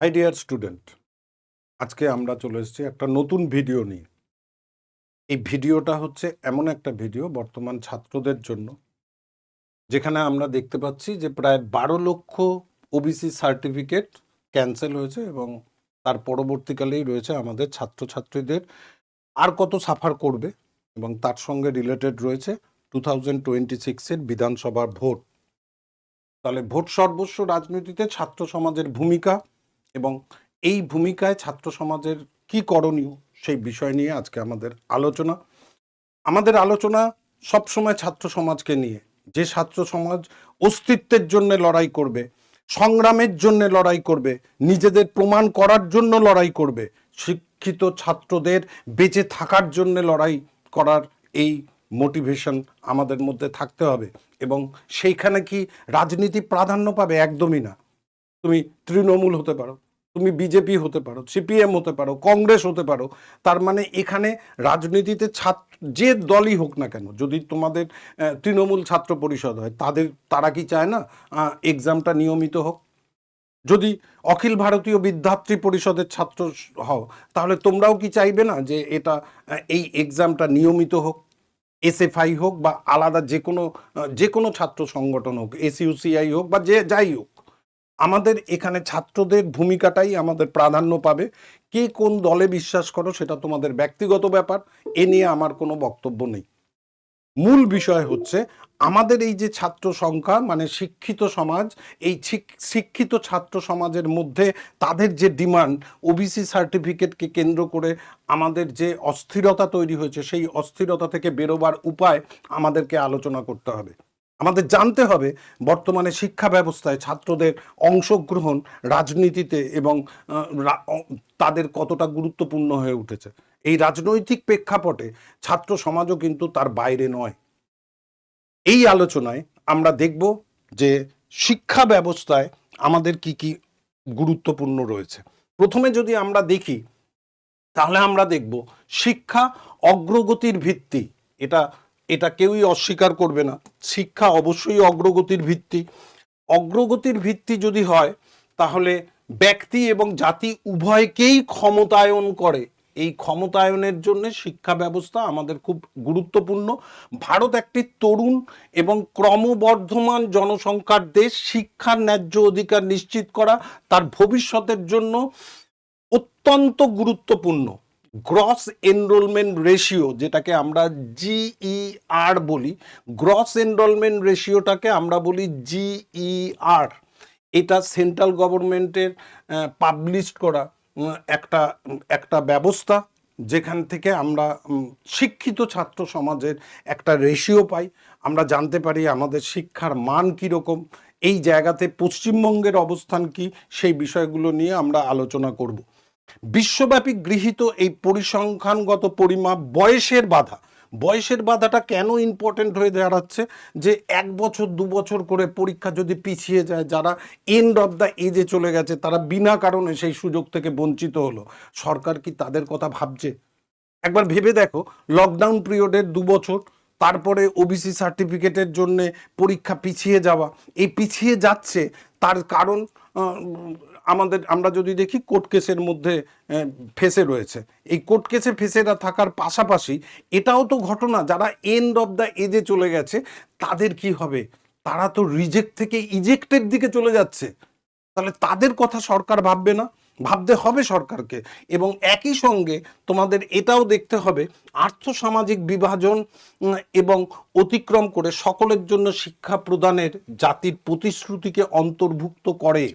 High dear student, আজকে আমরা চলে এসেছি একটা নতুন ভিডিও নিয়ে। এই ভিডিওটা হচ্ছে এমন একটা ভিডিও বর্তমান ছাত্রদের জন্য, যেখানে আমরা দেখতে পাচ্ছি যে প্রায় 12 লক্ষ ওবিসি সার্টিফিকেট ক্যান্সেল হয়েছে এবং তার পরবর্তীকালেই রয়েছে আমাদের ছাত্রছাত্রীদের আর কত সাফার করবে, এবং তার সঙ্গে রিলেটেড রয়েছে 2026-এর বিধানসভার ভোট। তাহলে ভোট সর্বস্ব রাজনীতিতে ছাত্র সমাজের ভূমিকা এবং এই ভূমিকায় ছাত্র সমাজের কি করণীয় সেই বিষয় নিয়ে আজকে আমাদের আলোচনা সবসময় ছাত্র সমাজকে নিয়ে। যে ছাত্র সমাজ অস্তিত্বের জন্য লড়াই করবে, সংগ্রামের জন্য লড়াই করবে, নিজেদের প্রমাণ করার জন্য লড়াই করবে, শিক্ষিত ছাত্রদের বেঁচে থাকার জন্য লড়াই করার এই মোটিভেশন আমাদের মধ্যে থাকতে হবে। এবং সেইখানে কি রাজনীতি প্রাধান্য পাবে? একদমই না। তুমি তৃণমূল হতে পারো, তুমি বিজেপি হতে পারো, সিপিএম হতে পারো, কংগ্রেস হতে পারো। তার মানে এখানে রাজনীতিতে যে দলই হোক না কেন, যদি তোমাদের তৃণমূল ছাত্র পরিষদ হয়, তারা কি চায় না এক্সামটা নিয়মিত হোক? যদি অখিল ভারতীয় বিদ্যার্থী পরিষদের ছাত্র হও, তাহলে তোমরাও কি চাইবে না যে এই এক্সামটা নিয়মিত হোক? এসএফআই হোক বা আলাদা যে কোনো ছাত্র সংগঠন হোক, এসইউসিআই হোক বা যাই হোক, আমাদের এখানে ছাত্রদের ভূমিকাটাই আমাদের প্রাধান্য পাবে। কে কোন দলে বিশ্বাস করো সেটা তোমাদের ব্যক্তিগত ব্যাপার, এ নিয়ে আমার কোনো বক্তব্য নেই। মূল বিষয় হচ্ছে আমাদের এই যে ছাত্র সংখ্যা, মানে শিক্ষিত সমাজ, এই শিক্ষিত ছাত্র সমাজের মধ্যে তাদের যে ডিমান্ড, ওবিসি সার্টিফিকেটকে কেন্দ্র করে আমাদের যে অস্থিরতা তৈরি হয়েছে, সেই অস্থিরতা থেকে বেরোবার উপায় আমাদেরকে আলোচনা করতে হবে। আমাদের জানতে হবে বর্তমানে শিক্ষা ব্যবস্থায় ছাত্রদের অংশগ্রহণ রাজনীতিতে এবং তাদের কতটা গুরুত্বপূর্ণ হয়ে উঠেছে। এই রাজনৈতিক প্রেক্ষাপটে ছাত্র সমাজও কিন্তু তার বাইরে নয়। এই আলোচনায় আমরা দেখব যে শিক্ষা ব্যবস্থায় আমাদের কি কি গুরুত্বপূর্ণ রয়েছে। প্রথমে যদি আমরা দেখি, তাহলে আমরা দেখব শিক্ষা অগ্রগতির ভিত্তি। এটা এটা কেউই অস্বীকার করবে না। শিক্ষা অবশ্যই অগ্রগতির ভিত্তি। অগ্রগতির ভিত্তি যদি হয়, তাহলে ব্যক্তি এবং জাতি উভয়কেই ক্ষমতায়ন করে। এই ক্ষমতায়নের জন্য শিক্ষা ব্যবস্থা আমাদের খুব গুরুত্বপূর্ণ। ভারত একটি তরুণ এবং ক্রমবর্ধমান জনসংখ্যার দেশ। শিক্ষার ন্যায্য অধিকার নিশ্চিত করা তার ভবিষ্যতের জন্য অত্যন্ত গুরুত্বপূর্ণ। গ্রস এনরোলমেন্ট রেশিও, যেটাকে আমরা জিইআর বলি, গ্রস এনরোলমেন্ট রেশিওটাকে আমরা বলি জিইআর। এটা সেন্ট্রাল গভর্নমেন্টের পাবলিশ করা একটা একটা ব্যবস্থা, যেখান থেকে আমরা শিক্ষিত ছাত্র সমাজের একটা রেশিও পাই। আমরা জানতে পারি আমাদের শিক্ষার মান কীরকম। এই জায়গাতে পশ্চিমবঙ্গের অবস্থান কি, সেই বিষয়গুলো নিয়ে আমরা আলোচনা করব। বিশ্বব্যাপী গৃহীত এই পরিসংখ্যানগত পরিমাপ বয়সের বাধাটা কেন ইম্পর্টেন্ট হয়ে দাঁড়াচ্ছে? যে 1 বছর 2 বছর করে পরীক্ষা যদি পিছিয়ে যায়, যারা এন্ড অফ দ্য এজে চলে গেছে, তারা বিনা কারণে সেই সুযোগ থেকে বঞ্চিত হলো। সরকার কি তাদের কথা ভাবছে? একবার ভেবে দেখো, লকডাউন পিরিয়ডের 2 বছর, তারপরে ওবিসি সার্টিফিকেটের জন্য পরীক্ষা পিছিয়ে যাওয়া, এই পিছিয়ে যাচ্ছে তার কারণ আমরা যদি দেখি কোর্ট কেসের মধ্যে ফেসে রয়েছে। এই কোর্ট কেসে ফেসেরা থাকার পাশাপাশি এটাও তো ঘটনা, যারা এন্ড অফ দ্য এজে চলে গেছে তাদের কি হবে? তারা তো রিজেক্ট থেকে ইজেক্টের দিকে চলে যাচ্ছে। তাহলে তাদের কথা সরকার ভাববে না? ভাবতে হবে সরকারকে। এবং একই সঙ্গে তোমাদের এটাও দেখতে হবে আর্থসামাজিক বিভাজন এবং অতিক্রম করে সকলের জন্য শিক্ষা প্রদানের জাতির প্রতিশ্রুতিকে অন্তর্ভুক্ত করে।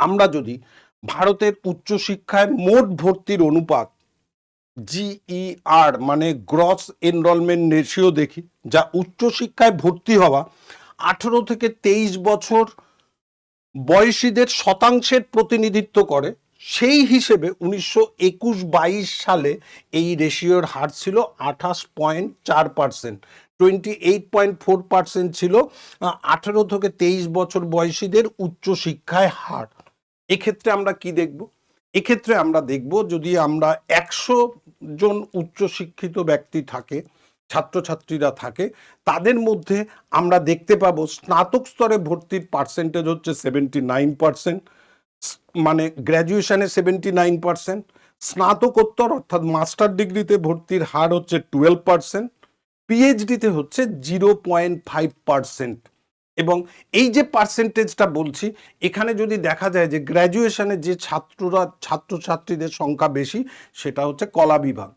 আমরা যদি ভারতের উচ্চশিক্ষায় মোট ভর্তির অনুপাত, জিইআর মানে গ্রস এনরোলমেন্ট রেশিও দেখি, যা উচ্চশিক্ষায় ভর্তি হওয়া 18 থেকে 23 বছর বয়সীদের শতাংশের প্রতিনিধিত্ব করে, সেই হিসেবে 1921-22 সালে এই রেশিওর হার ছিল 28.4%। 28.4% ছিল 18 থেকে 23 বছর বয়সীদের উচ্চশিক্ষায় হার। এক্ষেত্রে আমরা কি দেখব? এক্ষেত্রে আমরা দেখব, যদি আমরা 100 জন উচ্চশিক্ষিত ব্যক্তি থাকে, ছাত্রছাত্রীরা থাকে, তাদের মধ্যে আমরা দেখতে পাবো স্নাতক স্তরে ভর্তির পার্সেন্টেজ হচ্ছে 79%, মানে গ্র্যাজুয়েশনে 79%, স্নাতকোত্তর অর্থাৎ মাস্টার ডিগ্রিতে ভর্তির হার হচ্ছে 12%, পিএইচডিতে হচ্ছে 0.5%। এবং এই যে পার্সেন্টেজটা বলছি, এখানে যদি দেখা যায় যে গ্র্যাজুয়েশনে যে ছাত্রছাত্রীদের সংখ্যা বেশি সেটা হচ্ছে কলা বিভাগ,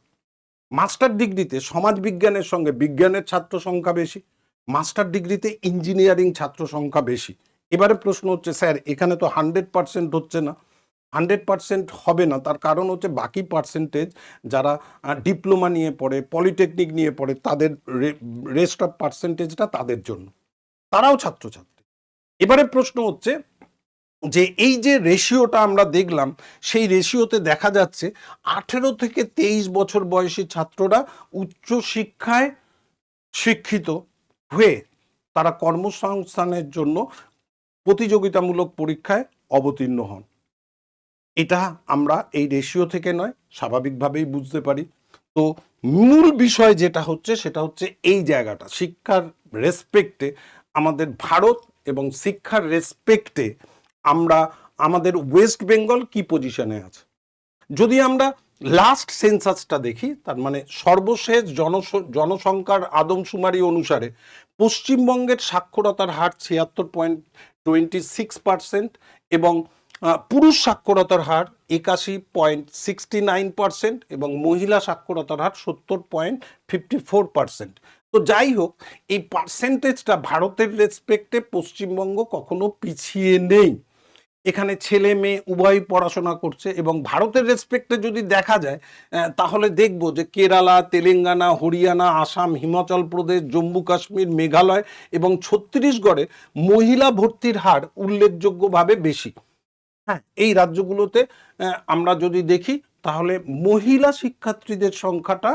মাস্টার ডিগ্রিতে সমাজবিজ্ঞানের সঙ্গে বিজ্ঞানের ছাত্র সংখ্যা বেশি, মাস্টার ডিগ্রিতে ইঞ্জিনিয়ারিং ছাত্র সংখ্যা বেশি। এবারে প্রশ্ন হচ্ছে স্যার এখানে তো 100% হচ্ছে না। 100% হবে না, তার কারণ হচ্ছে বাকি পার্সেন্টেজ যারা ডিপ্লোমা নিয়ে পড়ে, পলিটেকনিক নিয়ে পড়ে, তাদের রেস্ট অফ পার্সেন্টেজটা তাদের জন্য, তারাও ছাত্রছাত্রী। এবারে প্রশ্ন হচ্ছে যে এই যে রেশিওটা আমরা দেখলাম, সেই রেশিওতে দেখা যাচ্ছে 18 থেকে 23 বছর বয়সী ছাত্ররা উচ্চ শিক্ষায় শিক্ষিত হয়ে তারা কর্মসংস্থানের জন্য প্রতিযোগিতামূলক পরীক্ষায় অবতীর্ণ হন। এটা আমরা এই রেশিও থেকে নয়, স্বাভাবিকভাবেই বুঝতে পারি। তো মূল বিষয় যেটা হচ্ছে সেটা হচ্ছে এই জায়গাটা, শিক্ষার রেসপেক্টে আমাদের ভারত এবং শিক্ষার রেসপেক্টে আমরা আমাদের ওয়েস্ট বেঙ্গল কি পজিশনে আছে। যদি আমরা লাস্ট সেন্সাসটা দেখি, তার মানে সর্বশেষ জনসংখ্যার আদমশুমারি অনুসারে পশ্চিমবঙ্গের সাক্ষরতার হার 76.26% এবং পুরুষ সাক্ষরতার হার 81.69% এবং মহিলা সাক্ষরতার হার 70.54%। তো যাই হোক, এই পার্সেন্টেজটা ভারতের রেসপেক্টে পশ্চিমবঙ্গ কখনো পিছিয়ে নেই। এখানে ছেলে মেয়ে উভয়ই পড়াশোনা করছে। এবং ভারতের রেসপেক্টে যদি দেখা যায় তাহলে দেখব যে কেরালা, তেলেঙ্গানা, হরিয়ানা, আসাম, হিমাচল প্রদেশ, জম্মু কাশ্মীর, মেঘালয় এবং ছত্তিশগড়ে মহিলা ভর্তির হার উল্লেখযোগ্যভাবে বেশি। হ্যাঁ, এই রাজ্যগুলোতে আমরা যদি দেখি তাহলে মহিলা শিক্ষার্থীদের সংখ্যাটা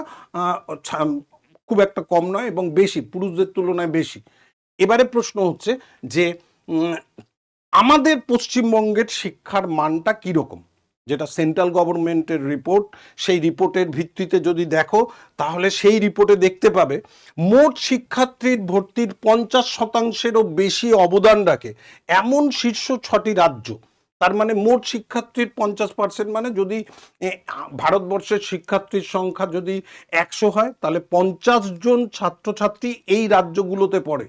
খুব একটা কম নয় এবং বেশি, পুরুষদের তুলনায় বেশি। এবারে প্রশ্ন হচ্ছে যে আমাদের পশ্চিমবঙ্গের শিক্ষার মানটা কীরকম, যেটা সেন্ট্রাল গভর্নমেন্টের রিপোর্ট, সেই রিপোর্টের ভিত্তিতে যদি দেখো তাহলে সেই রিপোর্টে দেখতে পাবে মোট শিক্ষার্থীর ভর্তির 50%-এরও বেশি অবদান রাখে এমন শীর্ষ 6টি রাজ্য। তার মানে মোট শিক্ষার্থীর 50%, মানে যদি ভারতবর্ষের শিক্ষার্থীর সংখ্যা যদি 100 হয় তাহলে 50 জন ছাত্রছাত্রী এই রাজ্যগুলোতে পড়ে।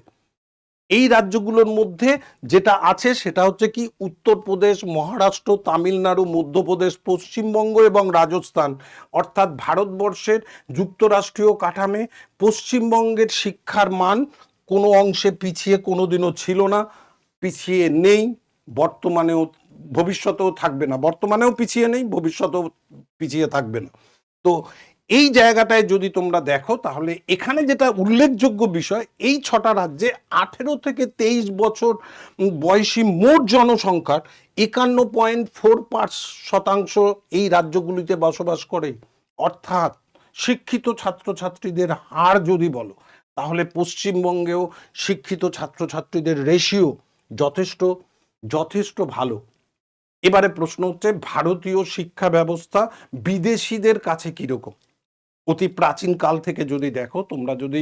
এই রাজ্যগুলোর মধ্যে যেটা আছে সেটা হচ্ছে কি উত্তরপ্রদেশ, মহারাষ্ট্র, তামিলনাড়ু, মধ্যপ্রদেশ, পশ্চিমবঙ্গ এবং রাজস্থান। অর্থাৎ ভারতবর্ষের যুক্তরাষ্ট্রীয় কাঠামে পশ্চিমবঙ্গের শিক্ষার মান কোনো অংশে পিছিয়ে কোনোদিনও ছিল না, পিছিয়ে নেই, বর্তমানেও ভবিষ্যতেও থাকবে না। বর্তমানেও পিছিয়ে নেই, ভবিষ্যতেও পিছিয়ে থাকবে না। তো এই জায়গাটায় যদি তোমরা দেখো তাহলে এখানে যেটা উল্লেখযোগ্য বিষয়, এই 6টা রাজ্যে 18 থেকে 23 বছর বয়সী মোট জনসংখ্যার 51.4% এই রাজ্যগুলিতে বসবাস করে। অর্থাৎ শিক্ষিত ছাত্রছাত্রীদের হার যদি বলো তাহলে পশ্চিমবঙ্গেও শিক্ষিত ছাত্রছাত্রীদের রেশিও যথেষ্ট যথেষ্ট ভালো। এবারে প্রশ্ন হচ্ছে ভারতীয় শিক্ষা ব্যবস্থা বিদেশিদের কাছে কীরকম। অতি প্রাচীন কাল থেকে যদি দেখো, তোমরা যদি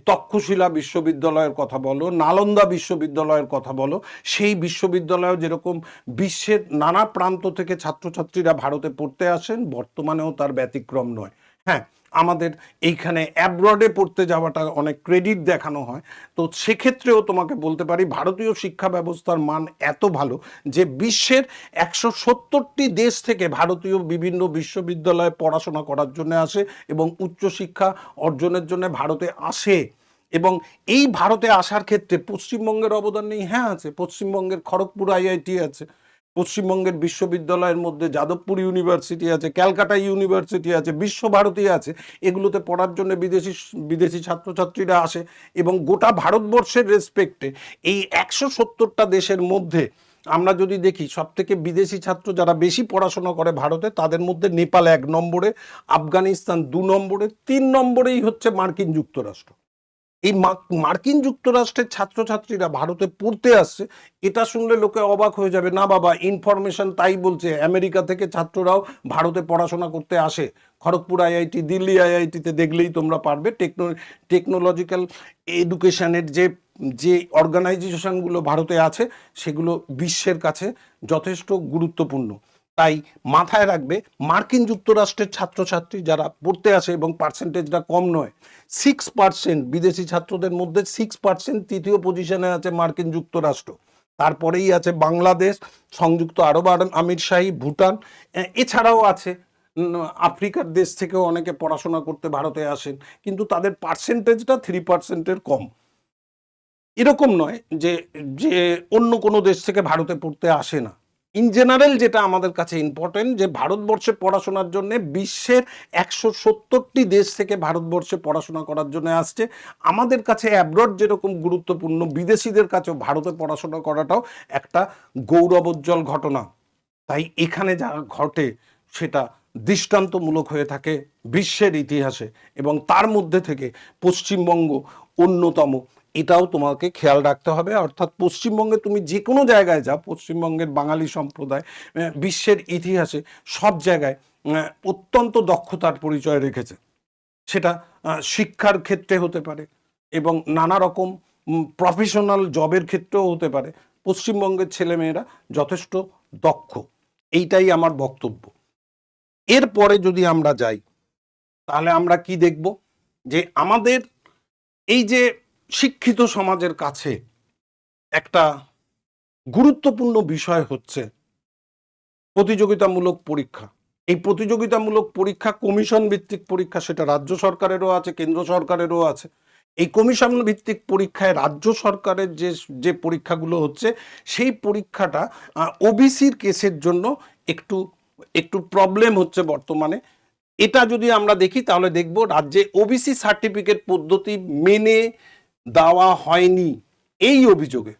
তক্ষশিলা বিশ্ববিদ্যালয়ের কথা বলো, নালন্দা বিশ্ববিদ্যালয়ের কথা বলো, সেই বিশ্ববিদ্যালয়ে যেরকম বিশ্বের নানা প্রান্ত থেকে ছাত্রছাত্রীরা ভারতে পড়তে আসেন, বর্তমানেও তার ব্যতিক্রম নয়। হ্যাঁ, আমাদের এইখানে অ্যাব্রডে পড়তে যাওয়াটা অনেক ক্রেডিট দেখানো হয়। তো সেক্ষেত্রেও তোমাকে বলতে পারি ভারতীয় শিক্ষা ব্যবস্থার মান এত ভালো যে বিশ্বের 170টি দেশ থেকে ভারতীয় বিভিন্ন বিশ্ববিদ্যালয়ে পড়াশোনা করার জন্য আসে এবং উচ্চশিক্ষা অর্জনের জন্য ভারতে আসে। এবং এই ভারতে আসার ক্ষেত্রে পশ্চিমবঙ্গের অবদান নেই? হ্যাঁ আছে। পশ্চিমবঙ্গের খড়গপুর আইআইটি আছে, পশ্চিমবঙ্গের বিশ্ববিদ্যালয়ের মধ্যে যাদবপুর ইউনিভার্সিটি আছে, ক্যালকাটা ইউনিভার্সিটি আছে, বিশ্বভারতী আছে। এগুলোতে পড়ার জন্য বিদেশি ছাত্রছাত্রীরা আসে। এবং গোটা ভারতবর্ষের রেসপেক্টে এই 170টা দেশের মধ্যে আমরা যদি দেখি সবথেকে বিদেশি ছাত্র যারা বেশি পড়াশোনা করে ভারতে, তাদের মধ্যে নেপাল 1 নম্বরে, আফগানিস্তান 2 নম্বরে, 3 নম্বরেই হচ্ছে মার্কিন যুক্তরাষ্ট্র। এই মার্কিন যুক্তরাষ্ট্রের ছাত্রছাত্রীরা ভারতে পড়তে আসছে, এটা শুনলে লোকে অবাক হয়ে যাবে। না বাবা, ইনফরমেশন তাই বলছে, আমেরিকা থেকে ছাত্ররাও ভারতে পড়াশোনা করতে আসে। খড়গপুর আইআইটি, দিল্লি আইআইটিতে দেখলেই তোমরা পারবে টেকনোলজিক্যাল এডুকেশনের যে যে অর্গানাইজেশনগুলো ভারতে আছে সেগুলো বিশ্বের কাছে যথেষ্ট গুরুত্বপূর্ণ। তাই মাথায় রাখবে, মার্কিন যুক্তরাষ্ট্রের ছাত্রছাত্রী যারা পড়তে আসে এবং পার্সেন্টেজটা কম নয়, 6% বিদেশি ছাত্রদের মধ্যে 6% তৃতীয় পজিশনে আছে মার্কিন যুক্তরাষ্ট্র। তারপরেই আছে বাংলাদেশ, সংযুক্ত আরব আমিরশাহী, ভুটান, এছাড়াও আছে আফ্রিকার দেশ থেকেও অনেকে পড়াশোনা করতে ভারতে আসেন, কিন্তু তাদের পার্সেন্টেজটা 3%-এর কম। এরকম নয় যে যে অন্য কোনো দেশ থেকে ভারতে পড়তে আসে না। ইন জেনারেল যেটা আমাদের কাছে ইম্পর্টেন্ট, যে ভারতবর্ষে পড়াশোনার জন্য বিশ্বের 170টি দেশ থেকে ভারতবর্ষে পড়াশোনা করার জন্য আসছে। আমাদের কাছে অ্যাব্রড যেরকম গুরুত্বপূর্ণ, বিদেশিদের কাছেও ভারতে পড়াশোনা করাটাও একটা গৌরবোজ্জ্বল ঘটনা। তাই এখানে যা ঘটে সেটা দৃষ্টান্তমূলক হয়ে থাকে বিশ্বের ইতিহাসে, এবং তার মধ্যে থেকে পশ্চিমবঙ্গ অন্যতম। এটাও তোমাকে খেয়াল রাখতে হবে। অর্থাৎ পশ্চিমবঙ্গে তুমি যে কোনো জায়গায় যাও, পশ্চিমবঙ্গের বাঙালি সম্প্রদায় বিশ্বের ইতিহাসে সব জায়গায় অত্যন্ত দক্ষতার পরিচয় রেখেছে। সেটা শিক্ষার ক্ষেত্রে হতে পারে এবং নানা রকম প্রফেশনাল জবের ক্ষেত্রেও হতে পারে। পশ্চিমবঙ্গের ছেলেমেয়েরা যথেষ্ট দক্ষ, এইটাই আমার বক্তব্য। এরপরে যদি আমরা যাই, তাহলে আমরা কি দেখব, যে আমাদের এই যে শিক্ষিত সমাজের কাছে একটা গুরুত্বপূর্ণ বিষয় হচ্ছে প্রতিযোগিতামূলক পরীক্ষা। এই প্রতিযোগিতামূলক পরীক্ষা কমিশন ভিত্তিক পরীক্ষা, সেটা রাজ্য সরকারেরও আছে, কেন্দ্র সরকারেরও আছে। এই কমিশন ভিত্তিক পরীক্ষায় রাজ্য সরকারের যে যে পরীক্ষাগুলো হচ্ছে, সেই পরীক্ষাটা ওবিসির কেসের জন্য একটু একটু প্রবলেম হচ্ছে বর্তমানে। এটা যদি আমরা দেখি তাহলে দেখব রাজ্যে ওবিসি সার্টিফিকেট পদ্ধতি মেনে দেওয়া হয়নি। এই অভিযোগে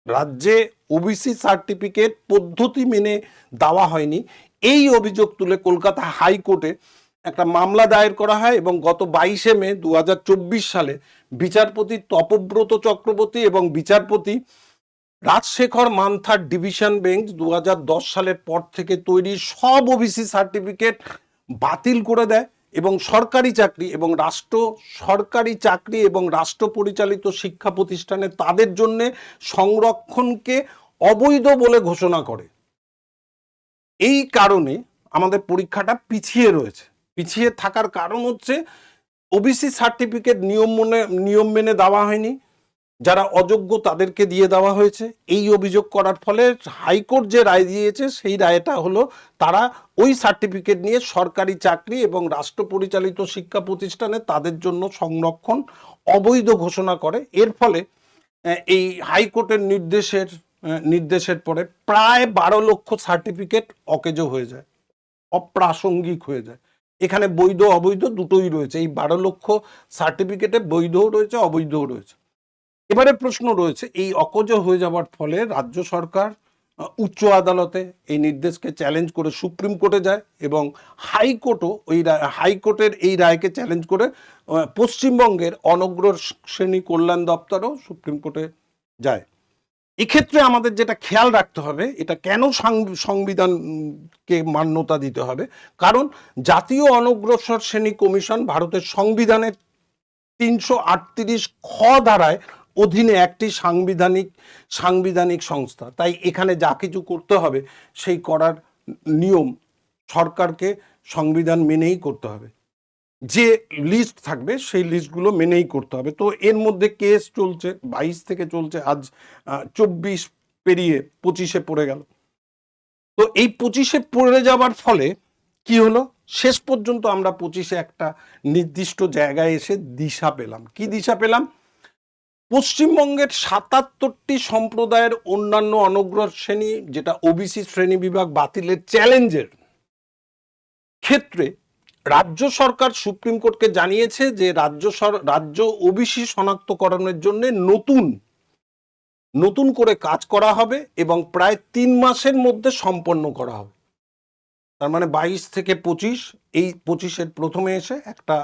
রাজ্যে ওবিসি সার্টিফিকেট পদ্ধতি মেনে দেওয়া হয়নি, এই অভিযোগ তুলে কলকাতা হাইকোর্টে একটা মামলা দায়ের করা হয়, এবং গত 22শে মে 2024 সালে বিচারপতি তপব্রত চক্রবর্তী এবং বিচারপতি রাজশেখর মান্থার ডিভিশন বেঞ্চ 2010 সালের পর থেকে তৈরি সব ওবিসি সার্টিফিকেট বাতিল করে দেয়, এবং সরকারি চাকরি এবং রাষ্ট্র পরিচালিত শিক্ষা প্রতিষ্ঠানে তাদের জন্য সংরক্ষণকে অবৈধ বলে ঘোষণা করে। এই কারণে আমাদের পরীক্ষাটা পিছিয়ে রয়েছে। পিছিয়ে থাকার কারণ হচ্ছে ওবিসি সার্টিফিকেট নিয়ম মেনে দেওয়া হয়নি, যারা অযোগ্য তাদেরকে দিয়ে দেওয়া হয়েছে। এই অভিযোগ করার ফলে হাইকোর্ট যে রায় দিয়েছে, সেই রায়টা হলো তারা ওই সার্টিফিকেট নিয়ে সরকারি চাকরি এবং রাষ্ট্র পরিচালিত শিক্ষা প্রতিষ্ঠানে তাদের জন্য সংরক্ষণ অবৈধ ঘোষণা করে। এর ফলে এই হাইকোর্টের নির্দেশের পরে প্রায় 12 লক্ষ সার্টিফিকেট অকেজো হয়ে যায়, অপ্রাসঙ্গিক হয়ে যায়। এখানে বৈধ অবৈধ দুটোই রয়েছে। এই 12 লক্ষ সার্টিফিকেটে বৈধও রয়েছে, অবৈধও রয়েছে। এবারে প্রশ্ন রয়েছে, এই অকেজো হয়ে যাওয়ার ফলে রাজ্য সরকার উচ্চ আদালতে এই নির্দেশকে চ্যালেঞ্জ করে সুপ্রিম কোর্টে যায়, এবং হাইকোর্টের এই রায়কে চ্যালেঞ্জ করে পশ্চিমবঙ্গের অনগ্র শ্রেণী কল্যাণ দপ্তরও সুপ্রিম কোর্টে যায়। এক্ষেত্রে আমাদের যেটা খেয়াল রাখতে হবে, এটা কেন সংবিধানকে মান্যতা দিতে হবে, কারণ জাতীয় অনগ্রসর শ্রেণী কমিশন ভারতের সংবিধানের 338 খ ধারায় অধীনে একটি সাংবিধানিক সংস্থা। তাই এখানে যা কিছু করতে হবে সেই করার নিয়ম সরকারকে সংবিধান মেনেই করতে হবে। যে লিস্ট থাকবে সেই লিস্টগুলো মেনেই করতে হবে। তো এর মধ্যে কেস চলছে, 22 থেকে চলছে, আজ 24 পেরিয়ে 25-এ পড়ে গেল। তো এই 25-এ পড়ে যাওয়ার ফলে কি হলো, শেষ পর্যন্ত আমরা 25-এ একটা নির্দিষ্ট জায়গায় এসে দিশা পেলাম। কি দিশা পেলাম? পশ্চিমবঙ্গের 77টি সম্প্রদায়ের অন্যান্য অনগ্রসর শ্রেণী, যেটা ওবিসি শ্রেণী বিভাগ বাতিলের চ্যালেঞ্জের ক্ষেত্রে রাজ্য সরকার সুপ্রিম কোর্টকে জানিয়েছে যে রাজ্য ওবিসি শনাক্তকরণের জন্য নতুন করে কাজ করা হবে এবং প্রায় 3 মাসের মধ্যে সম্পন্ন করা হবে। তার মানে 22 থেকে 25, এই 25-এর প্রথমে এসে একটা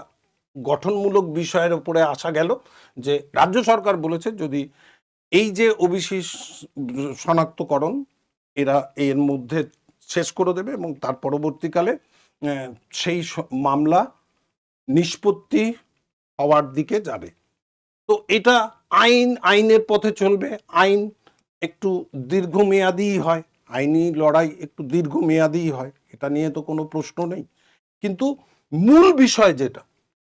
গঠনমূলক বিষয়ের উপরে আসা গেল যে রাজ্য সরকার বলেছে যদি এই যে ওবিসি শনাক্তকরণ এরা এর মধ্যে শেষ করে দেবে এবং তার পরবর্তীকালে সেই মামলা নিষ্পত্তি হওয়ার দিকে যাবে। তো এটা আইনের পথে চলবে। আইন একটু দীর্ঘমেয়াদী হয়, আইনি লড়াই একটু দীর্ঘমেয়াদী হয়, এটা নিয়ে তো কোনো প্রশ্ন নেই। কিন্তু মূল বিষয় যেটা,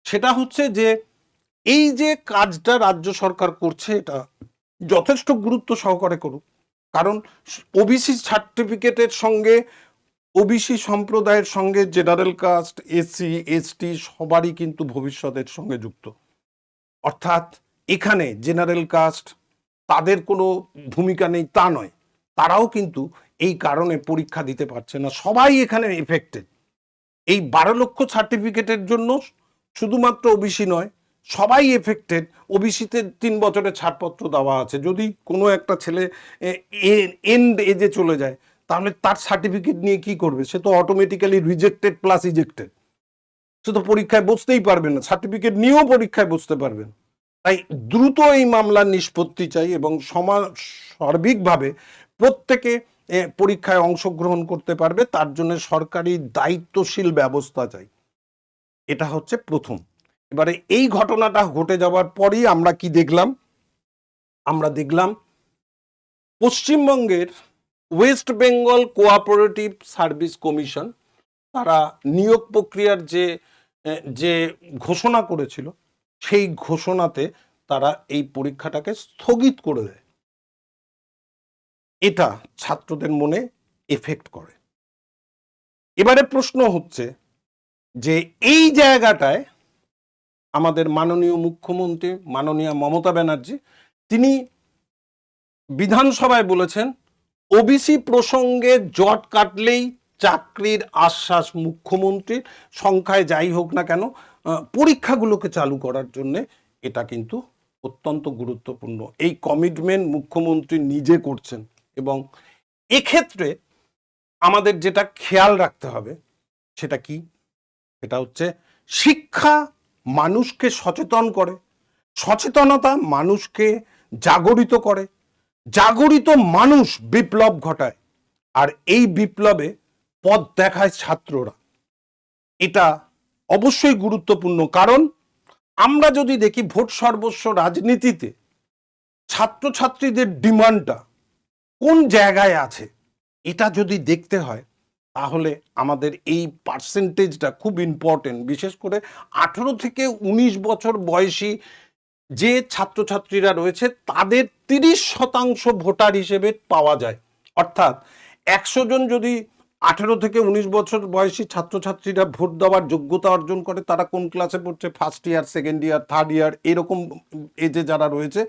সেটা হচ্ছে যে এই যে কাজটা রাজ্য সরকার করছে এটা যথেষ্ট গুরুত্ব সহকারে করুক। কারণ ওবিসি সার্টিফিকেটের সঙ্গে ওবিসি সম্প্রদায়ের সঙ্গে জেনারেল কাস্ট, এসসি, এসটি সবারই কিন্তু ভবিষ্যতের সঙ্গে যুক্ত। অর্থাৎ এখানে জেনারেল কাস্ট তাদের কোনো ভূমিকা নেই তা নয়, তারাও কিন্তু এই কারণে পরীক্ষা দিতে পারছে না। সবাই এখানে এফেক্টেড। এই 12 লক্ষ সার্টিফিকেটের জন্য শুধুমাত্র ওবিসি নয়, সবাই এফেক্টেড। ওবিসিতে 3 বছরের ছাড়পত্র দেওয়া আছে। যদি কোনো একটা ছেলে এন্ড এজে চলে যায় তাহলে তার সার্টিফিকেট নিয়ে কি করবে? সে তো অটোমেটিক্যালি রিজেক্টেড প্লাস ইজেক্টেড, সে তো পরীক্ষায় বসতেই পারবে না, সার্টিফিকেট নিয়েও পরীক্ষায় বসতে পারবেন। তাই দ্রুত এই মামলার নিষ্পত্তি চাই এবং সার্বিকভাবে প্রত্যেকে পরীক্ষায় অংশগ্রহণ করতে পারবে, তার জন্য সরকারি দায়িত্বশীল ব্যবস্থা চাই। এটা হচ্ছে প্রথম। এবারে এই ঘটনাটা ঘটে যাওয়ার পরই আমরা কি দেখলাম? আমরা দেখলাম পশ্চিমবঙ্গের West Bengal cooperative service commission তারা নিয়োগ প্রক্রিয়ার যে ঘোষণা করেছিল সেই ঘোষণাতে তারা এই পরীক্ষাটাকে স্থগিত করে দেয়। এটা ছাত্রদের মনে এফেক্ট করে। এবারে প্রশ্ন হচ্ছে যে এই জায়গাটায় আমাদের মাননীয় মুখ্যমন্ত্রী মাননীয় মমতা ব্যানার্জি তিনি বিধানসভায় বলেছেন ওবিসি প্রসঙ্গে জট কাটলেই চাকরির আশ্বাস মুখ্যমন্ত্রীর, সংখ্যায় যাই হোক না কেন পরীক্ষাগুলোকে চালু করার জন্য এটা কিন্তু অত্যন্ত গুরুত্বপূর্ণ। এই কমিটমেন্ট মুখ্যমন্ত্রী নিজে করছেন এবং এক্ষেত্রে আমাদের যেটা খেয়াল রাখতে হবে সেটা কি? এটা হচ্ছে শিক্ষা মানুষকে সচেতন করে, সচেতনতা মানুষকে জাগরিত করে, জাগরিত মানুষ বিপ্লব ঘটায়, আর এই বিপ্লবে পথ দেখায় ছাত্ররা। এটা অবশ্যই গুরুত্বপূর্ণ। কারণ আমরা যদি দেখি ভোট সর্বস্ব রাজনীতিতে ছাত্রছাত্রীদের ডিমান্ডটা কোন জায়গায় আছে এটা যদি দেখতে হয় তাহলে আমাদের এই পার্সেন্টেজটা খুব ইম্পর্টেন্ট। বিশেষ করে 18 থেকে 19 বছর বয়সী যে ছাত্রছাত্রীরা রয়েছে তাদের 30% ভোটার হিসেবে পাওয়া যায়। অর্থাৎ 100 জন যদি 18 থেকে 19 বছর বয়সী ছাত্রছাত্রীরা ভোট দেওয়ার যোগ্যতা অর্জন করে, তারা কোন ক্লাসে পড়ছে? First year, second year, third year, এরকম এজে যারা রয়েছে,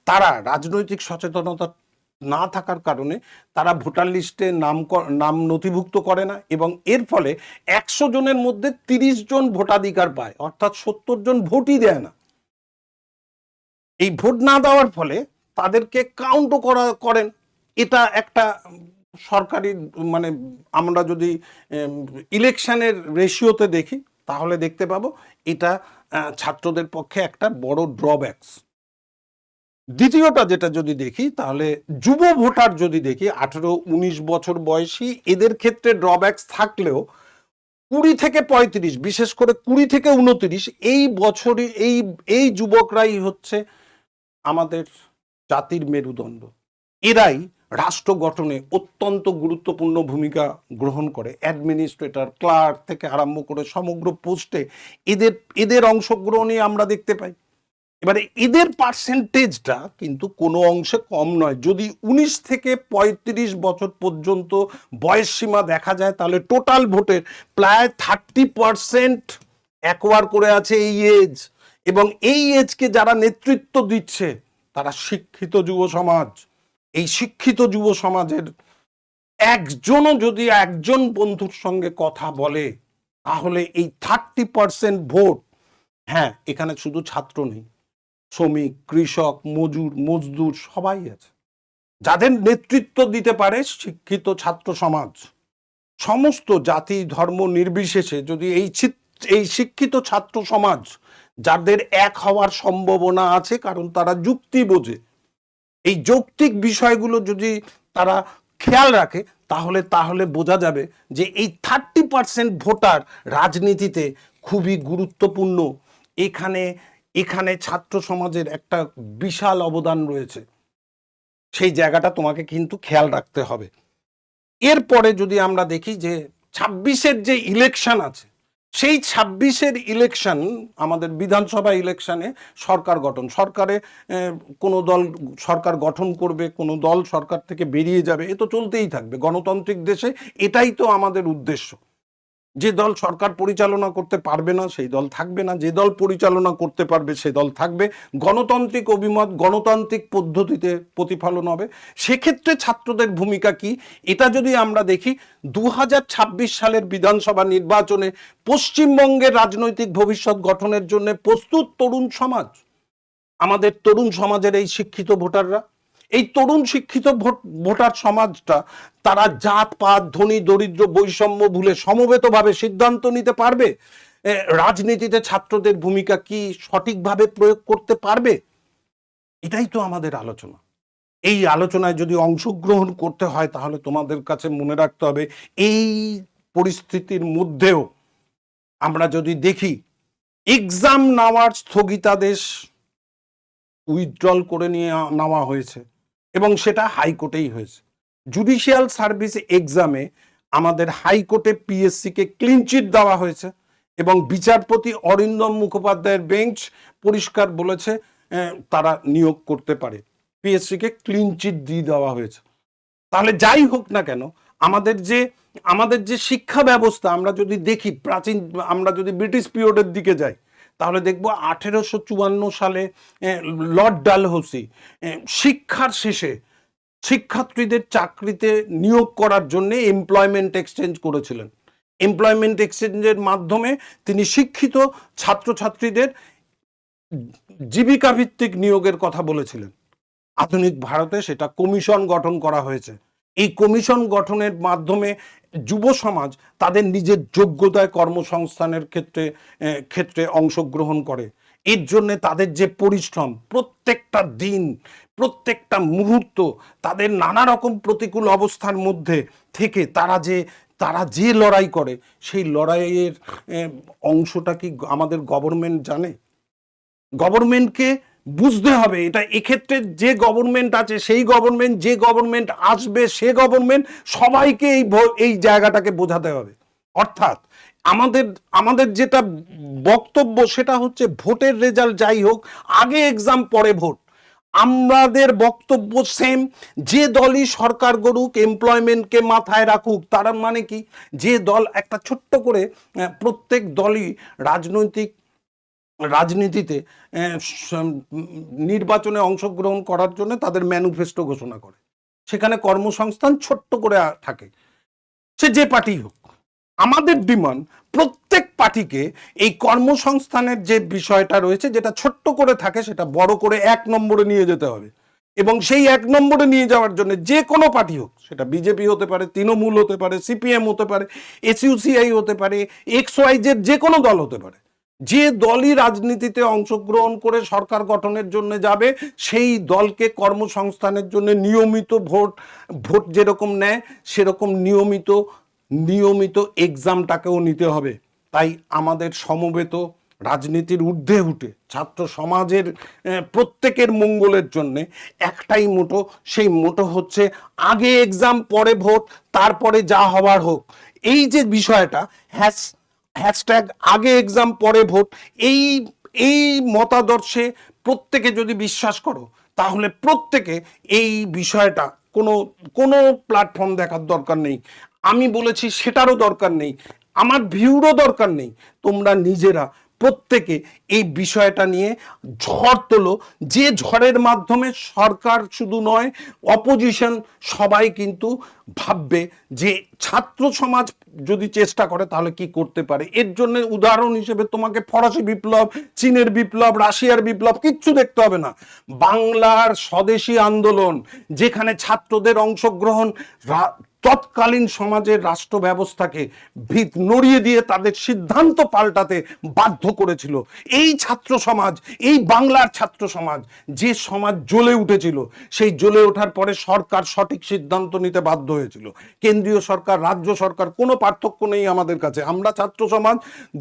তারা রাজনৈতিক সচেতনতা না থাকার কারণে তারা ভোটার লিস্টে নাম নথিভুক্ত করে না এবং এর ফলে 100 জনের মধ্যে 30 জন ভোটাধিকার পায়, অর্থাৎ 70 জন ভোটই দেয় না। এই ভোট না দেওয়ার ফলে তাদেরকে কাউন্টও করেন। এটা একটা সরকারি মানে আমরা যদি ইলেকশনের রেশিওতে দেখি তাহলে দেখতে পাবো এটা ছাত্রদের পক্ষে একটা বড় ড্রব্যাকস। দ্বিতীয়টা যেটা যদি দেখি তাহলে যুব ভোটার যদি দেখি 18-19 বছর বয়সী, এদের ক্ষেত্রে ড্রব্যাকস থাকলেও 20 থেকে 35, বিশেষ করে 20 থেকে 29 এই বছরই এই যুবকরাই হচ্ছে আমাদের জাতির মেরুদণ্ড। এরাই রাষ্ট্র গঠনে অত্যন্ত গুরুত্বপূর্ণ ভূমিকা গ্রহণ করে। অ্যাডমিনিস্ট্রেটর, ক্লার্ক থেকে আরম্ভ করে সমগ্র পোস্টে এদের অংশগ্রহণই আমরা দেখতে পাই। এবারে এদের পার্সেন্টেজটা কিন্তু কোনো অংশে কম নয়। যদি 19 থেকে 35 বছর পর্যন্ত বয়স সীমা দেখা যায় তাহলে টোটাল ভোটের প্রায় 30% অ্যাকোয়ার করে আছে এই এজ, এবং এই এজকে যারা নেতৃত্ব দিচ্ছে তারা শিক্ষিত যুব সমাজ। এই শিক্ষিত যুব সমাজের একজনও যদি একজন বন্ধুর সঙ্গে কথা বলে তাহলে এই 30% ভোট, হ্যাঁ এখানে শুধু ছাত্র নেই, শ্রমিক, কৃষক, মজদুর সবাই আছে, যাদের নেতৃত্ব দিতে পারে শিক্ষিত ছাত্র সমাজ। সমস্ত জাতি ধর্ম নির্বিশেষে যদি এই শিক্ষিত ছাত্র সমাজ যাদের এক হওয়ার সম্ভাবনা আছে, কারণ তারা যুক্তি বোঝে। এই যৌক্তিক বিষয়গুলো যদি তারা খেয়াল রাখে তাহলে তাহলে বোঝা যাবে যে এই 30% ভোটার রাজনীতিতে খুবই গুরুত্বপূর্ণ। এখানে এখানে ছাত্র সমাজের একটা বিশাল অবদান রয়েছে, সেই জায়গাটা তোমাকে কিন্তু খেয়াল রাখতে হবে। এরপরে যদি আমরা দেখি যে 26-এর যে ইলেকশন আছে, সেই 26-এর ইলেকশন আমাদের বিধানসভা ইলেকশনে সরকার গঠন, সরকারে কোনো দল সরকার গঠন করবে, কোনো দল সরকার থেকে বেরিয়ে যাবে, এ তো চলতেই থাকবে গণতান্ত্রিক দেশে। এটাই তো আমাদের উদ্দেশ্য। যে দল সরকার পরিচালনা করতে পারবে না সেই দল থাকবে না, যে দল পরিচালনা করতে পারবে সে দল থাকবে। গণতান্ত্রিক অভিমত গণতান্ত্রিক পদ্ধতিতে প্রতিফলন হবে। সেক্ষেত্রে ছাত্রদের ভূমিকা কি, এটা যদি আমরা দেখি, 2026 সালের বিধানসভা নির্বাচনে পশ্চিমবঙ্গের রাজনৈতিক ভবিষ্যৎ গঠনের জন্য প্রস্তুত তরুণ সমাজ। আমাদের তরুণ সমাজের এই শিক্ষিত ভোটাররা, এই তরুণ শিক্ষিত ভোটার সমাজটা তারা জাত পাত ধনী দরিদ্র বৈষম্য ভুলে সমবেতভাবে সিদ্ধান্ত নিতে পারবে রাজনীতিতে ছাত্রদের ভূমিকা কি সঠিকভাবে প্রয়োগ করতে পারবে। এটাই তো আমাদের আলোচনা। এই আলোচনায় যদি অংশগ্রহণ করতে হয় তাহলে তোমাদের কাছে মনে রাখতে হবে, এই পরিস্থিতির মধ্যেও আমরা যদি দেখি এক্সাম নেওয়ার স্থগিতাদেশ উইথড্রল করে নিয়ে নেওয়া হয়েছে এবং সেটা হাইকোর্টেই হয়েছে। জুডিশিয়াল সার্ভিস এক্সামে আমাদের হাইকোর্টে পিএসসিকে ক্লিনচিট দেওয়া হয়েছে এবং বিচারপতি অরিন্দম মুখোপাধ্যায়ের বেঞ্চ পরিষ্কার বলেছে তারা নিয়োগ করতে পারে, পিএসসিকে ক্লিনচিট দিয়ে দেওয়া হয়েছে। তাহলে যাই হোক না কেন, আমাদের যে শিক্ষা ব্যবস্থা আমরা যদি দেখি, প্রাচীন আমরা যদি ব্রিটিশ পিরিয়ডের দিকে যাই তাহলে দেখব 1854 সালে লর্ড ডালহৌসি শিক্ষার শেষে শিক্ষার্থীদের চাকরিতে নিয়োগ করার জন্য এমপ্লয়মেন্ট এক্সচেঞ্জ করেছিলেন। এমপ্লয়মেন্ট এক্সচেঞ্জের মাধ্যমে তিনি শিক্ষিত ছাত্রছাত্রীদের জীবিকা ভিত্তিক নিয়োগের কথা বলেছিলেন। আধুনিক ভারতে সেটা কমিশন গঠন করা হয়েছে। এই কমিশন গঠনের মাধ্যমে যুব সমাজ তাদের নিজের যোগ্যতায় কর্মসংস্থানের ক্ষেত্রে অংশগ্রহণ করে। এর জন্য তাদের যে পরিশ্রম, প্রত্যেকটা দিন প্রত্যেকটা মুহূর্ত তাদের নানা রকম প্রতিকূল অবস্থার মধ্যে থেকে তারা যে লড়াই করে, সেই লড়াইয়ের অংশটা কি আমাদের গভর্নমেন্ট জানে? গভর্নমেন্টকে বুঝতে হবে এটা। এক্ষেত্রে যে গভর্নমেন্ট আছে সেই গভর্নমেন্ট, যে গভর্নমেন্ট আসবে সে গভর্নমেন্ট, সবাইকে এই জায়গাটাকে বোঝাতে হবে। অর্থাৎ আমাদের যেটা বক্তব্য সেটা হচ্ছে ভোটের রেজাল্ট যাই হোক, আগে এক্সাম পরে ভোট। আমাদের বক্তব্য সেম, যে দলই সরকার গড়ুক, এমপ্লয়মেন্টকে মাথায় রাখুক, তার মানে কি, যে দল একটা ছোট্ট করে প্রত্যেক দলই রাজনীতিতে নির্বাচনে অংশগ্রহণ করার জন্য তাদের ম্যানিফেস্টো ঘোষণা করে, সেখানে কর্মসংস্থান ছোট্ট করে থাকে, সে যে পার্টি হোক। আমাদের ডিমান্ড প্রত্যেক পার্টিকে এই কর্মসংস্থানের যে বিষয়টা রয়েছে, যেটা ছোট্ট করে থাকে, সেটা বড় করে 1 নম্বরে নিয়ে যেতে হবে। এবং সেই 1 নম্বরে নিয়ে যাওয়ার জন্য যে কোনো পার্টি হোক, সেটা বিজেপি হতে পারে, তৃণমূল হতে পারে, সিপিএম হতে পারে, এসইউসিআই হতে পারে, এক্সওয়াইজেড যে কোনো দল হতে পারে, যে দলই রাজনীতিতে অংশগ্রহণ করে সরকার গঠনের জন্য যাবে, সেই দলকে কর্মসংস্থানের জন্য নিয়মিত ভোট যেরকম নেয় সেরকম নিয়মিত এক্সামটাকেও নিতে হবে। তাই আমাদের সমবেত রাজনীতির ঊর্ধ্বে উঠে ছাত্র সমাজের প্রত্যেকের মঙ্গলের জন্য একটাই মোটো, সেই মোটো হচ্ছে আগে এক্সাম পরে ভোট, তারপরে যা হওয়ার হোক। এই যে বিষয়টা হ্যাশট্যাগ আগে এক্সাম পরে ভোট, এই মতাদর্শে প্রত্যেকে যদি বিশ্বাস করো তাহলে প্রত্যেকে এই বিষয়টা কোনো প্ল্যাটফর্ম দেখার দরকার নেই, আমি বলেছি সেটারও দরকার নেই, আমার ভিউরও দরকার নেই। তোমরা নিজেরা প্রত্যেকে এই বিষয়টা নিয়ে ঝড় তোলো, যে ঝড়ের মাধ্যমে সরকার শুধু নয়, অপোজিশন সবাই কিন্তু ভাববে যে ছাত্র সমাজ যদি চেষ্টা করে তাহলে কি করতে পারে। এর জন্য উদাহরণ হিসেবে তোমাকে ফরাসি বিপ্লব, চীনের বিপ্লব, রাশিয়ার বিপ্লব কিচ্ছু দেখতে হবে না। বাংলার স্বদেশী আন্দোলন, যেখানে ছাত্রদের অংশগ্রহণ তৎকালীন সমাজের রাষ্ট্র ব্যবস্থাকে ভিত নড়িয়ে দিয়ে তাদের সিদ্ধান্ত পাল্টাতে বাধ্য করেছিল। এই ছাত্র সমাজ, এই বাংলার ছাত্র সমাজ, যে সমাজ জ্বলে উঠেছিল, সেই জ্বলে ওঠার পরে সরকার সঠিক সিদ্ধান্ত নিতে বাধ্য হয়েছিল। কেন্দ্রীয় সরকার, রাজ্য সরকার, কোনো পার্থক্য নেই আমাদের কাছে। আমরা ছাত্র সমাজ,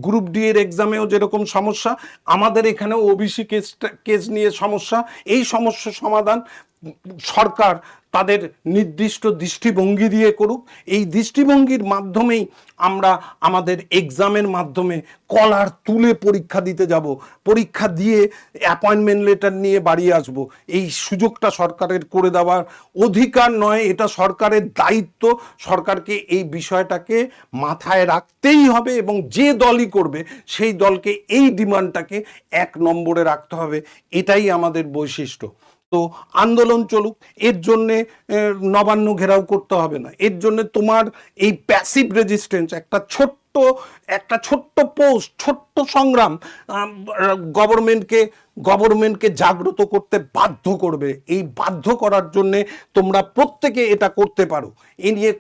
গ্রুপ ডি এর এক্সামেও যেরকম সমস্যা, আমাদের এখানেও ওবিসি কেস নিয়ে সমস্যা। এই সমস্যার সমাধান সরকার তাদের নির্দিষ্ট দৃষ্টিভঙ্গি দিয়ে করুক। এই দৃষ্টিভঙ্গির মাধ্যমেই আমরা আমাদের এক্সামের মাধ্যমে কলার তুলে পরীক্ষা দিতে যাব, পরীক্ষা দিয়ে অ্যাপয়েন্টমেন্ট লেটার নিয়ে বাড়ি আসব। এই সুযোগটা সরকারের করে দেওয়ার অধিকার নয়, এটা সরকারের দায়িত্ব। সরকারকে এই বিষয়টাকে মাথায় রাখতেই হবে, এবং যে দলই করবে সেই দলকে এই ডিমান্ডটাকে 1 নম্বরে রাখতে হবে। এটাই আমাদের বৈশিষ্ট্য। তো আন্দোলন চলুক, এর জন্যে নবান্ন ঘেরাও করতে হবে না। এর জন্য তোমার এই প্যাসিভ রেজিস্ট্যান্স, একটা ছোট্ট পোস্ট, ছোট্ট সংগ্রাম গভর্নমেন্টকে জাগ্রত করতে বাধ্য করবে। এই বাধ্য করার জন্যে তোমরা প্রত্যেকে এটা করতে পারো। এ নিয়ে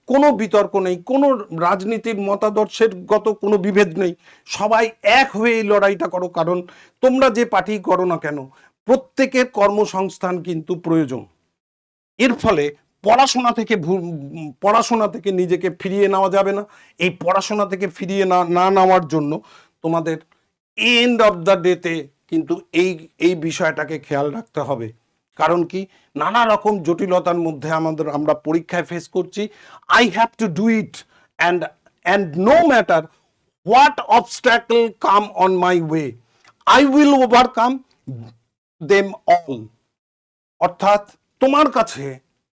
কোনো বিতর্ক নেই, কোনো রাজনীতির মতাদর্শের গত কোনো বিভেদ নেই। সবাই এক হয়ে এই লড়াইটা করো। কারণ তোমরা যে পার্টি করো না কেন, প্রত্যেকের কর্মসংস্থান কিন্তু প্রয়োজন। এর ফলে পড়াশোনা থেকে নিজেকে ফিরিয়ে নেওয়া যাবে না। এই পড়াশোনা থেকে ফিরিয়ে না নেওয়ার জন্য তোমাদের এন্ড অফ দ্য ডেতে কিন্তু এই বিষয়টাকে খেয়াল রাখতে হবে। কারণ কি, নানা রকম জটিলতার মধ্যে আমরা পরীক্ষায় ফেস করছি। I have to do it, and no matter what obstacle come on my way, I will overcome them all. অর্থাৎ তোমার কাছে,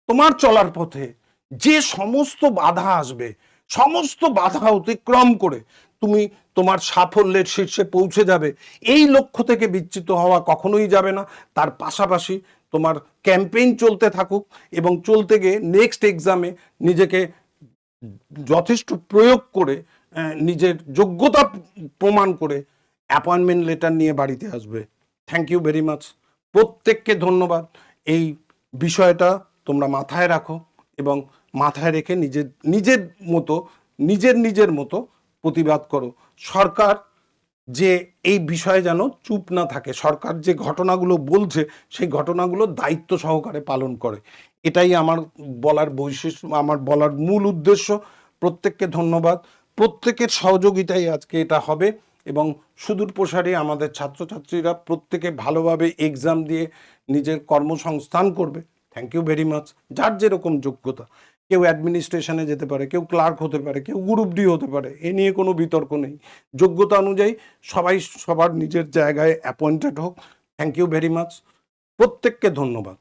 তোমার চলার পথে যে সমস্ত বাধা আসবে, সমস্ত বাধা অতিক্রম করে তুমি তোমার সাফল্যের শীর্ষে পৌঁছে যাবে। এই লক্ষ্য থেকে বিচ্যুত হওয়া কখনোই যাবে না। তার পাশাপাশি তোমার ক্যাম্পেইন চলতে থাকুক, এবং চলতে গিয়ে নেক্সট এক্সামে নিজেকে যথেষ্ট প্রয়োগ করে, নিজের যোগ্যতা প্রমাণ করে অ্যাপয়েন্টমেন্ট লেটার নিয়ে বাড়িতে আসবে। Thank you very much. প্রত্যেককে ধন্যবাদ। এই বিষয়টা তোমরা মাথায় রাখো, এবং মাথায় রেখে নিজের মতো প্রতিবাদ করো। সরকার যে এই বিষয়ে যেন চুপ না থাকে, সরকার যে ঘটনাগুলো বলছে সেই ঘটনাগুলো দায়িত্ব সহকারে পালন করে। এটাই আমার বলার বৈশিষ্ট্য, আমার বলার মূল উদ্দেশ্য। প্রত্যেককে ধন্যবাদ। প্রত্যেকের সহযোগিতায় আজকে এটা হবে, এবং সুদূর প্রসারী আমাদের ছাত্রছাত্রীরা প্রত্যেকে ভালোভাবে এক্সাম দিয়ে নিজের কর্মসংস্থান করবে। Thank you very much. যার যেরকম যোগ্যতা, কেউ অ্যাডমিনিস্ট্রেশনে যেতে পারে, কেউ ক্লার্ক হতে পারে, কেউ গ্রুপ ডি হতে পারে, এ নিয়ে কোনো বিতর্ক নেই। যোগ্যতা অনুযায়ী সবাই সবার নিজের জায়গায় অ্যাপয়েন্টেড হোক। Thank you very much. প্রত্যেককে ধন্যবাদ।